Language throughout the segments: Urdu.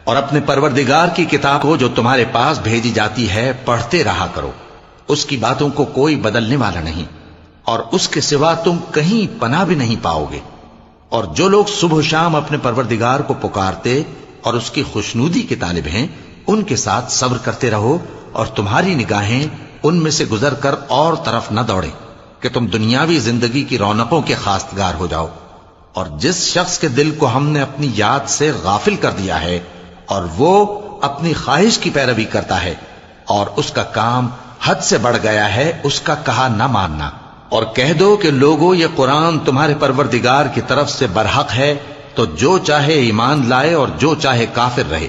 اور اپنے پروردگار کی کتاب کو جو تمہارے پاس بھیجی جاتی ہے پڑھتے رہا کرو، اس کی باتوں کو کوئی بدلنے والا نہیں، اور اس کے سوا تم کہیں پناہ بھی نہیں پاؤ گے۔ اور جو لوگ صبح و شام اپنے پروردگار کو پکارتے اور اس کی خوشنودی کے طالب ہیں، ان کے ساتھ صبر کرتے رہو، اور تمہاری نگاہیں ان میں سے گزر کر اور طرف نہ دوڑیں کہ تم دنیاوی زندگی کی رونقوں کے خواستگار ہو جاؤ۔ اور جس شخص کے دل کو ہم نے اپنی یاد سے غافل کر دیا ہے اور وہ اپنی خواہش کی پیروی کرتا ہے اور اس کا کام حد سے بڑھ گیا ہے، اس کا کہا نہ ماننا، اور کہہ دو کہ لوگو یہ قرآن تمہارے پروردگار کی طرف سے برحق ہے، تو جو چاہے ایمان لائے اور جو چاہے کافر رہے۔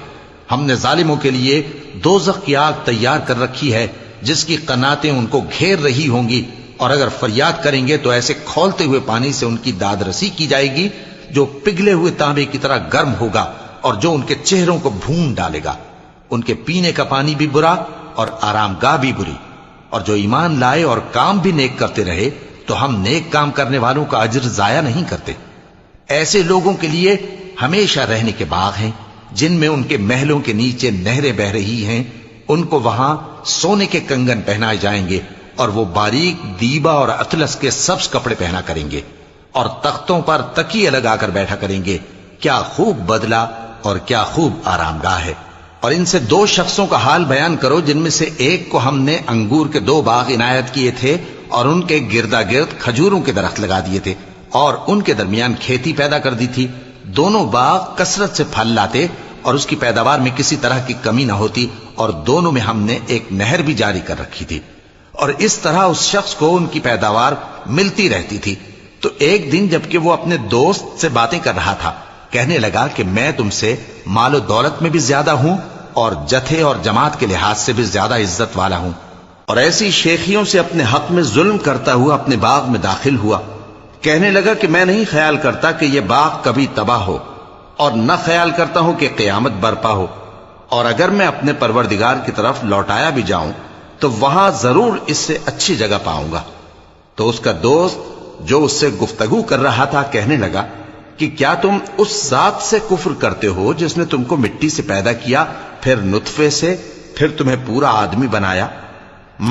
ہم نے ظالموں کے لیے دوزخ کی آگ تیار کر رکھی ہے جس کی قناتیں ان کو گھیر رہی ہوں گی، اور اگر فریاد کریں گے تو ایسے کھولتے ہوئے پانی سے ان کی داد رسی کی جائے گی جو پگھلے ہوئے تانبے کی طرح گرم ہوگا اور جو ان کے چہروں کو بھون ڈالے گا۔ ان کے پینے کا پانی بھی برا اور آرام گاہ بھی بری۔ اور جو ایمان لائے اور کام بھی نیک کرتے رہے تو ہم نیک کام کرنے والوں کا اجر ضائع نہیں کرتے۔ ایسے لوگوں کے لیے ہمیشہ رہنے کے باغ ہیں جن میں ان کے محلوں کے نیچے نہریں بہ رہی ہیں، ان کو وہاں سونے کے کنگن پہنائے جائیں گے، اور وہ باریک دیبا اور اطلس کے سبز کپڑے پہنا کریں گے، اور تختوں پر تکیے لگا کر بیٹھا کریں گے۔ کیا خوب بدلہ اور کیا خوب آرام گاہ ہے۔ اور ان سے دو شخصوں کا حال بیان کرو جن میں سے ایک کو ہم نے انگور کے 2 باغ عنایت کیے تھے اور ان کے گردا گرد کھجوروں کے درخت لگا دیے تھے اور ان کے درمیان کھیتی پیدا کر دی تھی۔ دونوں باغ کثرت سے پھل لاتے اور اس کی پیداوار میں کسی طرح کی کمی نہ ہوتی، اور دونوں میں ہم نے ایک نہر بھی جاری کر رکھی تھی، اور اس طرح اس شخص کو ان کی پیداوار ملتی رہتی تھی۔ تو ایک دن جبکہ وہ اپنے دوست سے باتیں کر رہا تھا، کہنے لگا کہ میں تم سے مال و دولت میں بھی زیادہ ہوں اور جتھے اور جماعت کے لحاظ سے بھی زیادہ عزت والا ہوں، اور ایسی شیخیوں سے اپنے حق میں ظلم کرتا ہوا اپنے باغ میں داخل ہوا۔ کہنے لگا کہ میں نہیں خیال کرتا کہ یہ باغ کبھی تباہ ہو، اور نہ خیال کرتا ہوں کہ قیامت برپا ہو، اور اگر میں اپنے پروردگار کی طرف لوٹایا بھی جاؤں تو وہاں ضرور اس سے اچھی جگہ پاؤں گا۔ تو اس کا دوست جو اس سے گفتگو کر رہا تھا کہنے لگا کہ کیا تم اس ذات سے کفر کرتے ہو جس نے تم کو مٹی سے پیدا کیا، پھر نطفے سے، پھر تمہیں پورا آدمی بنایا؟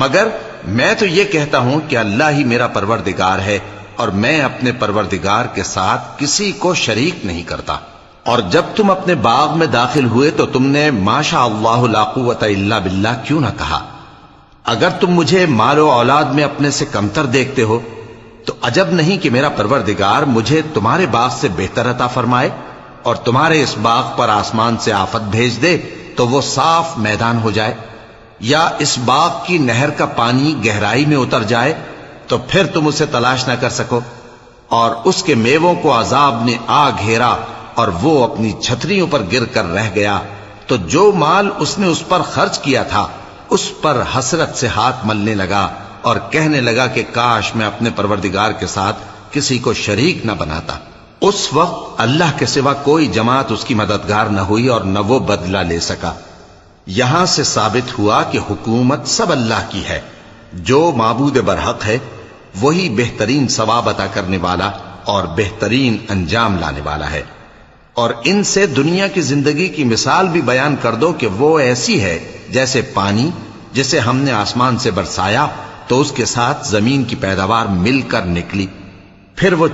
مگر میں تو یہ کہتا ہوں کہ اللہ ہی میرا پروردگار ہے، اور میں اپنے پروردگار کے ساتھ کسی کو شریک نہیں کرتا۔ اور جب تم اپنے باغ میں داخل ہوئے تو تم نے ما شاء اللہ لا قوت الا باللہ کیوں نہ کہا؟ اگر تم مجھے مال و اولاد میں اپنے سے کمتر دیکھتے ہو تو عجب نہیں کہ میرا پروردگار مجھے تمہارے باغ سے بہتر عطا فرمائے، اور تمہارے اس باغ پر آسمان سے آفت بھیج دے تو وہ صاف میدان ہو جائے، یا اس باغ کی نہر کا پانی گہرائی میں اتر جائے تو پھر تم اسے تلاش نہ کر سکو، اور اس کے میووں کو عذاب نے آ گھیرا اور وہ اپنی چھتریوں پر گر کر رہ گیا، تو جو مال اس نے اس پر خرچ کیا تھا اس پر حسرت سے ہاتھ ملنے لگا اور کہنے لگا کہ کاش میں اپنے پروردگار کے ساتھ کسی کو شریک نہ بناتا۔ اس وقت اللہ کے سوا کوئی جماعت اس کی مددگار نہ ہوئی اور نہ وہ بدلہ لے سکا۔ یہاں سے ثابت ہوا کہ حکومت سب اللہ کی ہے، جو معبود برحق ہے وہی بہترین ثواب عطا کرنے والا اور بہترین انجام لانے والا ہے۔ اور ان سے دنیا کی زندگی کی مثال بھی بیان کر دو کہ وہ ایسی ہے جیسے پانی جسے ہم نے آسمان سے برسایا تو اس کے ساتھ زمین کی پیداوار مل کر نکلی، پھر وہ